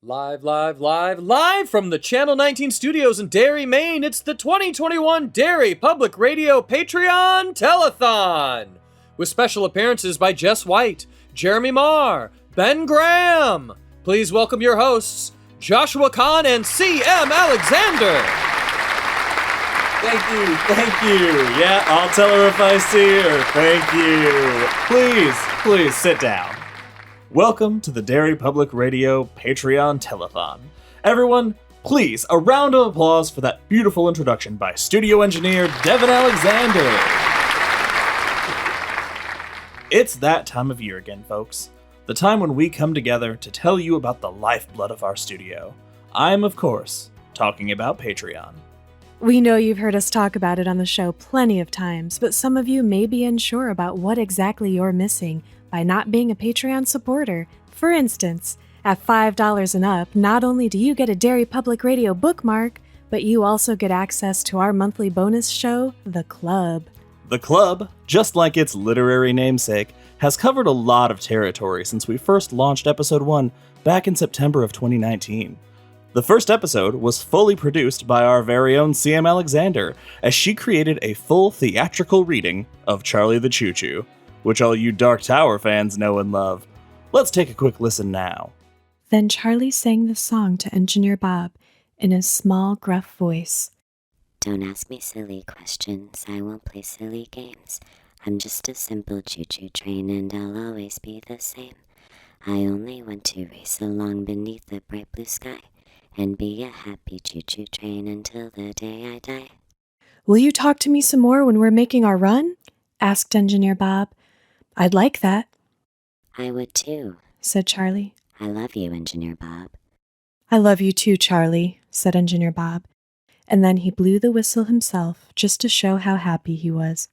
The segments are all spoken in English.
Live from the Channel 19 studios in Derry, Maine, it's the 2021 Derry Public Radio Patreon Telethon! With special appearances by Jess White, Jeremy Marr, Ben Graham! Please welcome your hosts, Joshua Kahn and C.M. Alexander! Thank you. Yeah, I'll tell her if I see her. Thank you. Please sit down. Welcome to the Derry Public Radio Patreon Telethon. Everyone, please, a round of applause for that beautiful introduction by studio engineer Devin Alexander. It's that time of year again, folks. The time when we come together to tell you about the lifeblood of our studio. I'm, of course, talking about Patreon. We know you've heard us talk about it on the show plenty of times, but some of you may be unsure about what exactly you're missing by not being a Patreon supporter. For instance, at $5 and up, not only do you get a Derry Public Radio bookmark, but you also get access to our monthly bonus show, The Club. The Club, just like its literary namesake, has covered a lot of territory since we first launched episode 1 back in September of 2019. The first episode was fully produced by our very own C.M. Alexander, as she created a full theatrical reading of Charlie the Choo Choo, which all you Dark Tower fans know and love. Let's take a quick listen now. Then Charlie sang the song to Engineer Bob in a small, gruff voice. Don't ask me silly questions, I won't play silly games. I'm just a simple choo-choo train and I'll always be the same. I only want to race along beneath the bright blue sky and be a happy choo-choo train until the day I die. Will you talk to me some more when we're making our run? Asked Engineer Bob. I'd like that. I would too, said Charlie. I love you, Engineer Bob. I love you too, Charlie, said Engineer Bob. And then he blew the whistle himself just to show how happy he was.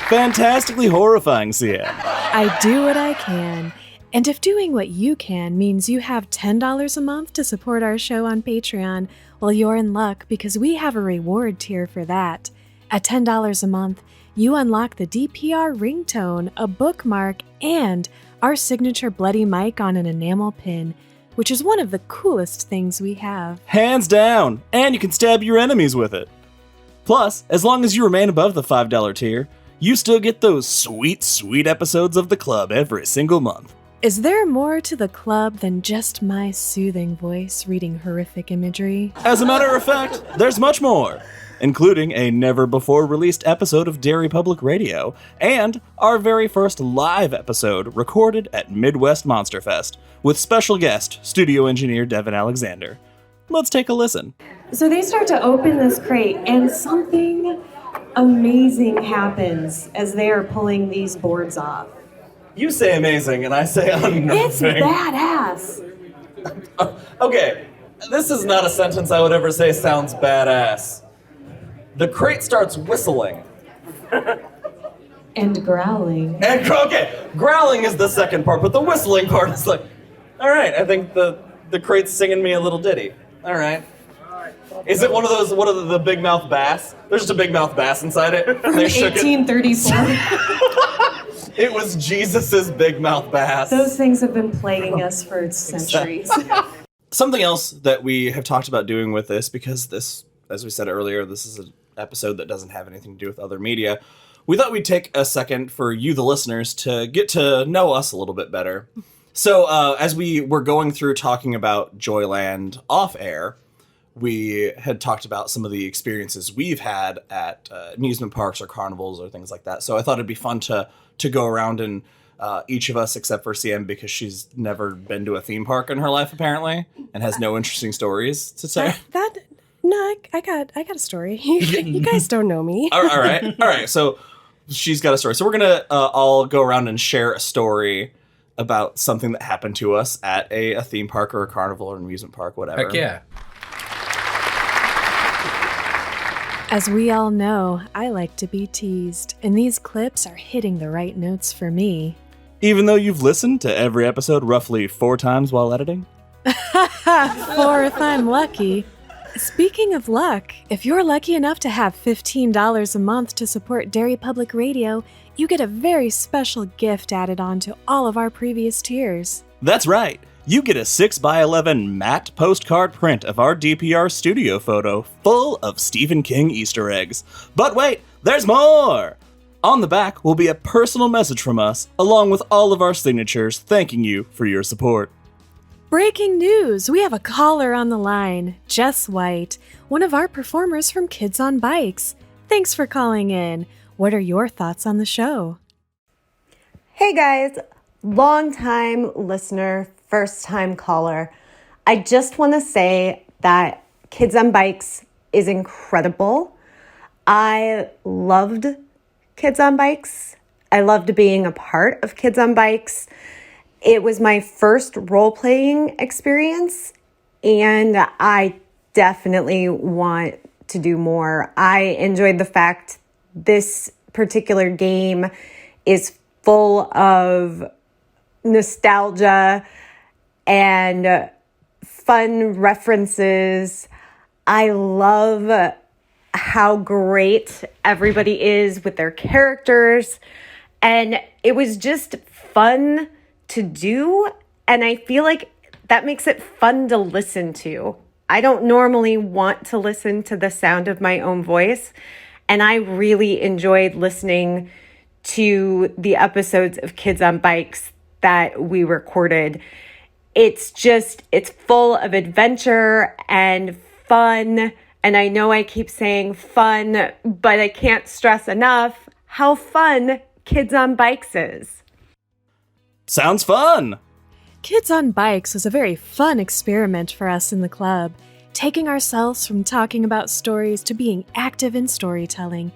Fantastically horrifying, CM. I do what I can. And if doing what you can means you have $10 a month to support our show on Patreon, well, you're in luck because we have a reward tier for that. At $10 a month, you unlock the DPR ringtone, a bookmark, and our signature bloody mic on an enamel pin, which is one of the coolest things we have. Hands down! And you can stab your enemies with it. Plus, as long as you remain above the $5 tier, you still get those sweet episodes of The Club every single month. Is there more to The Club than just my soothing voice reading horrific imagery? As a matter of fact, there's much more, including a never-before-released episode of Derry Public Radio, and our very first live episode recorded at Midwest Monster Fest, with special guest, studio engineer Devin Alexander. Let's take a listen. So they start to open this crate, and something amazing happens as they are pulling these boards off. You say amazing, and I say unnerving. It's badass. Okay, this is not a sentence I would ever say sounds badass. The crate starts whistling. And growling. Growling is the second part, but the whistling part is like, all right, I think the crate's singing me a little ditty. All right. Is it one of the big mouth bass? There's just a big mouth bass inside it. From 1834. It was Jesus's big mouth bass. Those things have been plaguing us for centuries. Something else that we have talked about doing with this, because this, as we said earlier, this is an episode that doesn't have anything to do with other media. We thought we'd take a second for you, the listeners, to get to know us a little bit better. So as we were going through talking about Joyland off air, we had talked about some of the experiences we've had at amusement parks or carnivals or things like that. So I thought it'd be fun to go around and each of us, except for CM, because she's never been to a theme park in her life, apparently, and has no interesting stories to say. I got a story. You guys don't know me. All right. So she's got a story. So we're going to all go around and share a story about something that happened to us at a theme park or a carnival or an amusement park, whatever. Heck yeah. As we all know, I like to be teased, and these clips are hitting the right notes for me. Even though you've listened to every episode roughly 4 times while editing? 4 if I'm lucky. Speaking of luck, if you're lucky enough to have $15 a month to support Derry Public Radio, you get a very special gift added on to all of our previous tiers. That's right. You get a 6x11 matte postcard print of our DPR studio photo full of Stephen King Easter eggs. But wait, there's more! On the back will be a personal message from us, along with all of our signatures thanking you for your support. Breaking news! We have a caller on the line, Jess White, one of our performers from Kids on Bikes. Thanks for calling in. What are your thoughts on the show? Hey guys, long-time listener, first-time caller. I just want to say that Kids on Bikes is incredible. I loved Kids on Bikes. I loved being a part of Kids on Bikes. It was my first role-playing experience, and I definitely want to do more. I enjoyed the fact this particular game is full of nostalgia and fun references. I love how great everybody is with their characters, and it was just fun to do, and I feel like that makes it fun to listen to. I don't normally want to listen to the sound of my own voice, and I really enjoyed listening to the episodes of Kids on Bikes that we recorded. It's full of adventure and fun. And I know I keep saying fun, but I can't stress enough how fun Kids on Bikes is. Sounds fun! Kids on Bikes was a very fun experiment for us in the club, taking ourselves from talking about stories to being active in storytelling.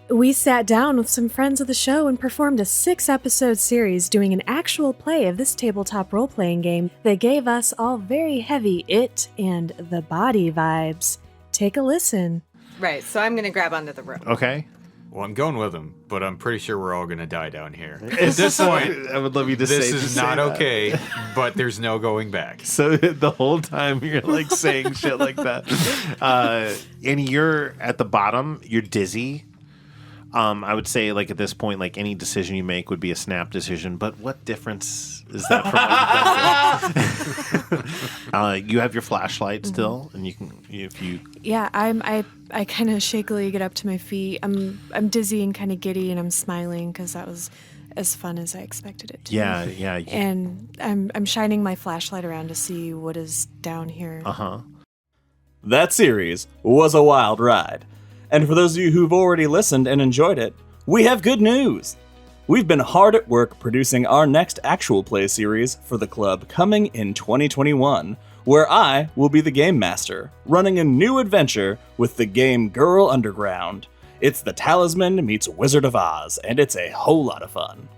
We sat down with some friends of the show and performed a 6-episode series doing an actual play of this tabletop role-playing game that gave us all very heavy it and the body vibes. Take a listen. Right, so I'm going to grab onto the rope. Okay. Well, I'm going with him, but I'm pretty sure we're all going to die down here. At this point, I would love you to say this is not okay, but there's no going back. So the whole time you're like saying shit like that. And you're at the bottom, you're dizzy. I would say, like, at this point, like, any decision you make would be a snap decision, but what difference is that from what you've done? You have your flashlight still, and you can, if you... Yeah, I kind of shakily get up to my feet. I'm dizzy and kind of giddy, and I'm smiling because that was as fun as I expected it to. Yeah. And I'm shining my flashlight around to see what is down here. Uh-huh. That series was a wild ride. And for those of you who've already listened and enjoyed it, we have good news. We've been hard at work producing our next actual play series for the club coming in 2021, where I will be the game master, running a new adventure with the game Girl Underground. It's the Talisman meets Wizard of Oz, and it's a whole lot of fun.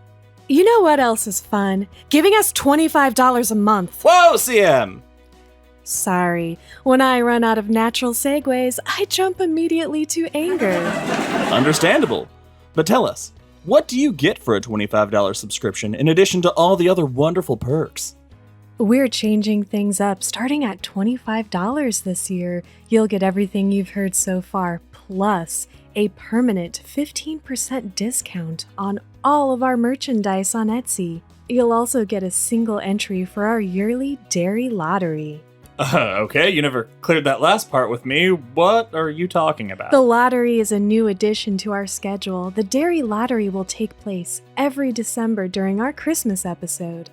You know what else is fun? Giving us $25 a month. Whoa, CM! Sorry, when I run out of natural segues, I jump immediately to anger. Understandable. But tell us, what do you get for a $25 subscription in addition to all the other wonderful perks? We're changing things up starting at $25 this year. You'll get everything you've heard so far, plus a permanent 15% discount on all of our merchandise on Etsy. You'll also get a single entry for our yearly Derry lottery. Okay, you never cleared that last part with me. What are you talking about? The lottery is a new addition to our schedule. The Derry lottery will take place every December during our Christmas episode.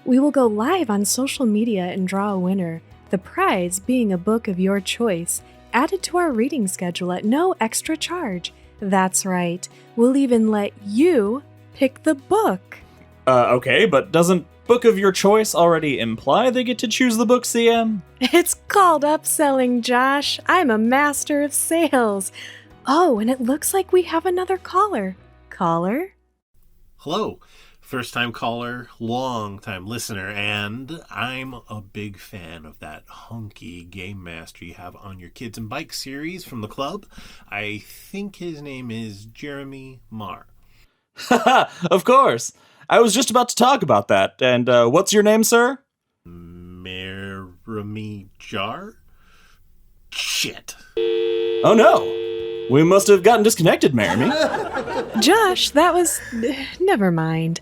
We will go live on social media and draw a winner, the prize being a book of your choice, added to our reading schedule at no extra charge. That's right, we'll even let you pick the book. Okay, but doesn't book of your choice already imply they get to choose the book, CM? It's called upselling, Josh. I'm a master of sales. Oh, and it looks like we have another caller. Caller? Hello. First-time caller, long-time listener, and I'm a big fan of that hunky game master you have on your Kids and Bikes series from the club. I think his name is Jeremy Marr. Haha, of course. I was just about to talk about that. And what's your name, sir? Meremy Jar? Shit. Oh no! We must have gotten disconnected, Maremy. Josh, that was... never mind.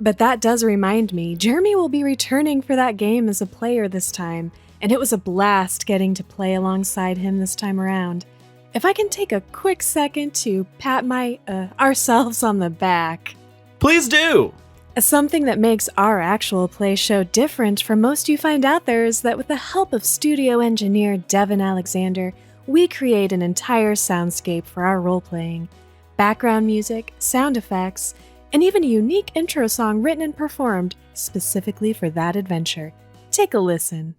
But that does remind me, Jeremy will be returning for that game as a player this time, and it was a blast getting to play alongside him this time around. If I can take a quick second to pat ourselves on the back. Please do! Something that makes our actual play show different from most you find out there is that with the help of studio engineer Devin Alexander, we create an entire soundscape for our role-playing. Background music, sound effects, and even a unique intro song written and performed specifically for that adventure. Take a listen.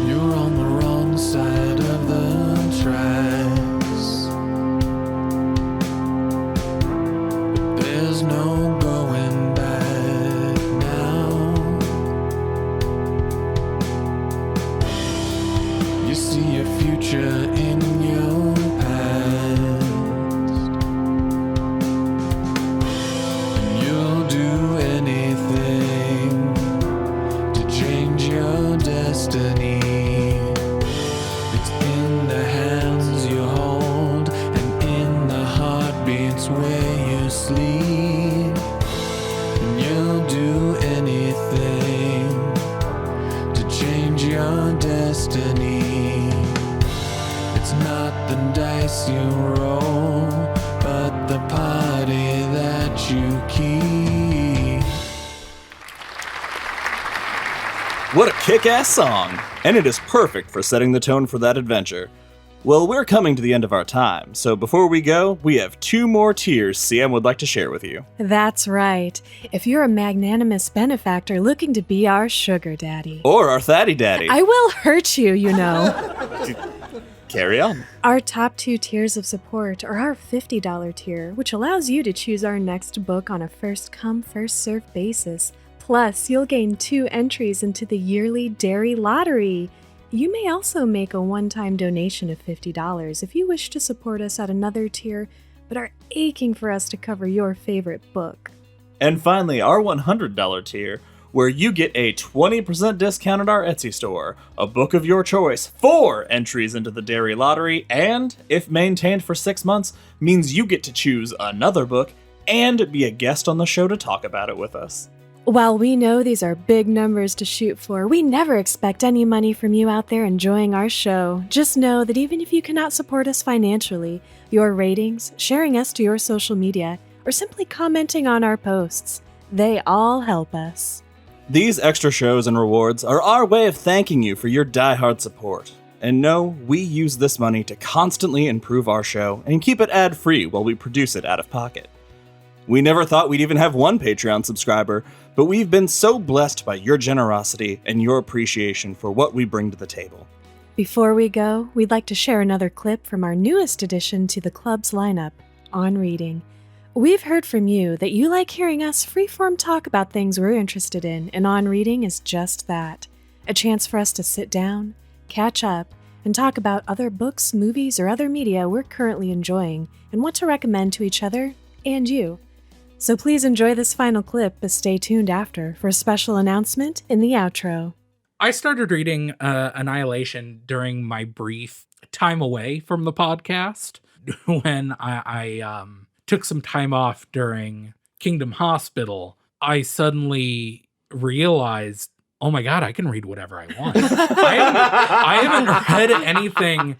You're on the wrong side of the tracks. There's no going back now. You see a future in your past, and you'll do anything to change your destiny. It's in the hands you hold and in the heartbeats where you sleep. And you'll do anything to change your destiny. It's not the dice you roll, but the party that you keep. What a kick-ass song! And it is perfect for setting the tone for that adventure. Well, we're coming to the end of our time, so before we go, we have 2 more tiers CM would like to share with you. That's right. If you're a magnanimous benefactor looking to be our sugar daddy. Or our Thaddy Daddy. I will hurt you, you know. Carry on. Our top 2 tiers of support are our $50 tier, which allows you to choose our next book on a first-come, first-served basis. Plus, you'll gain 2 entries into the yearly Derry lottery. You may also make a one-time donation of $50 if you wish to support us at another tier, but are aching for us to cover your favorite book. And finally, our $100 tier, where you get a 20% discount at our Etsy store, a book of your choice, 4 entries into the Derry lottery, and, if maintained for 6 months, means you get to choose another book and be a guest on the show to talk about it with us. While we know these are big numbers to shoot for, we never expect any money from you out there enjoying our show. Just know that even if you cannot support us financially, your ratings, sharing us to your social media, or simply commenting on our posts, they all help us. These extra shows and rewards are our way of thanking you for your diehard support. And know we use this money to constantly improve our show and keep it ad-free while we produce it out of pocket. We never thought we'd even have one Patreon subscriber, but we've been so blessed by your generosity and your appreciation for what we bring to the table. Before we go, we'd like to share another clip from our newest addition to the club's lineup, On Reading. We've heard from you that you like hearing us freeform talk about things we're interested in, and On Reading is just that. A chance for us to sit down, catch up, and talk about other books, movies, or other media we're currently enjoying and want to recommend to each other and you. So please enjoy this final clip, but stay tuned after for a special announcement in the outro. I started reading Annihilation during my brief time away from the podcast when I took some time off during Kingdom Hospital. I suddenly realized, oh my God, I can read whatever I want. I haven't read anything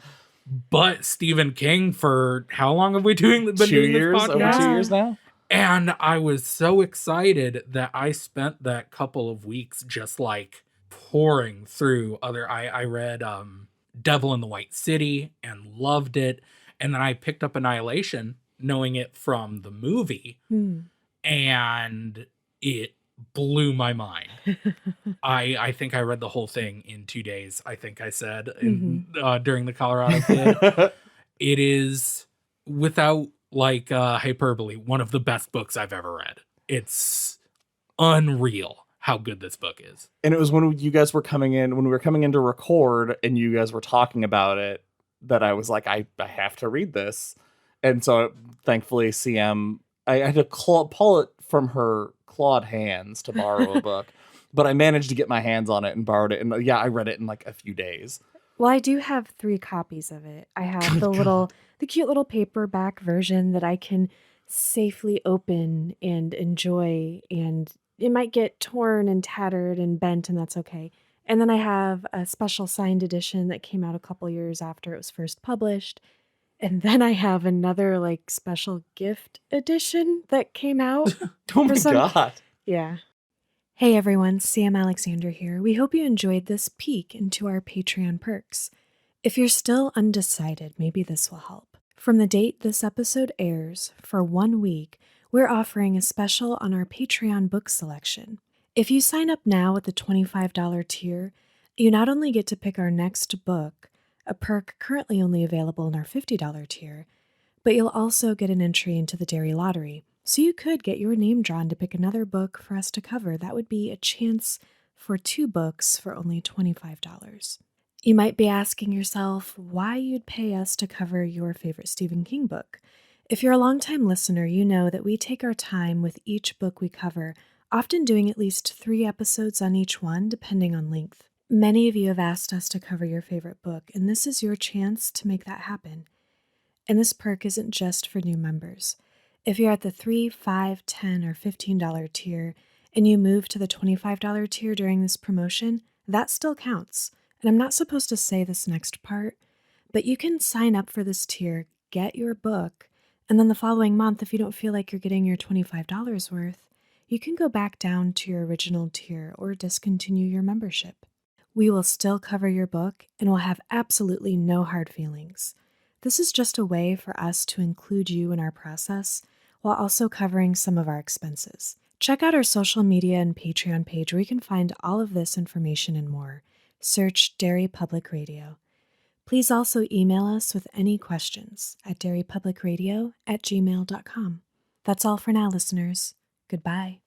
but Stephen King for how long have we been doing this podcast? Over 2 years now? And I was so excited that I spent that couple of weeks just like pouring through I read Devil in the White City and loved it. And then I picked up Annihilation, knowing it from the movie. And it blew my mind. I think I read the whole thing in 2 days, I think I said during the Colorado Kid. It is, without hyperbole, one of the best books I've ever read. It's unreal how good this book is. And it was when you guys were coming in, when we were coming in to record and you guys were talking about it, that I was like, I have to read this. And so thankfully CM, I had to pull it from her clawed hands to borrow a book. but I managed to get my hands on it and borrowed it. And yeah, I read it in like a few days. Well, I do have 3 copies of it. I have the cute little paperback version that I can safely open and enjoy, and it might get torn and tattered and bent, and that's okay. And then I have a special signed edition that came out a couple years after it was first published. And then I have another like special gift edition that came out. Oh my some- God. Yeah. Hey everyone, Sam Alexander here. We hope you enjoyed this peek into our Patreon perks. If you're still undecided, maybe this will help. From the date this episode airs, for 1 week, we're offering a special on our Patreon book selection. If you sign up now at the $25 tier, you not only get to pick our next book, a perk currently only available in our $50 tier, but you'll also get an entry into the Derry lottery. So you could get your name drawn to pick another book for us to cover. That would be a chance for 2 books for only $25. You might be asking yourself why you'd pay us to cover your favorite Stephen King book. If you're a longtime listener, you know that we take our time with each book we cover, often doing at least 3 episodes on each one, depending on length. Many of you have asked us to cover your favorite book, and this is your chance to make that happen. And this perk isn't just for new members. If you're at the $3, $5, $10, or $15 tier, and you move to the $25 tier during this promotion, that still counts. And I'm not supposed to say this next part, but you can sign up for this tier, get your book, and then the following month, if you don't feel like you're getting your $25 worth, you can go back down to your original tier or discontinue your membership. We will still cover your book and will have absolutely no hard feelings. This is just a way for us to include you in our process while also covering some of our expenses. Check out our social media and Patreon page where you can find all of this information and more. Search Derry Public Radio. Please also email us with any questions at derrypublicradio@gmail.com. That's all for now, listeners. Goodbye.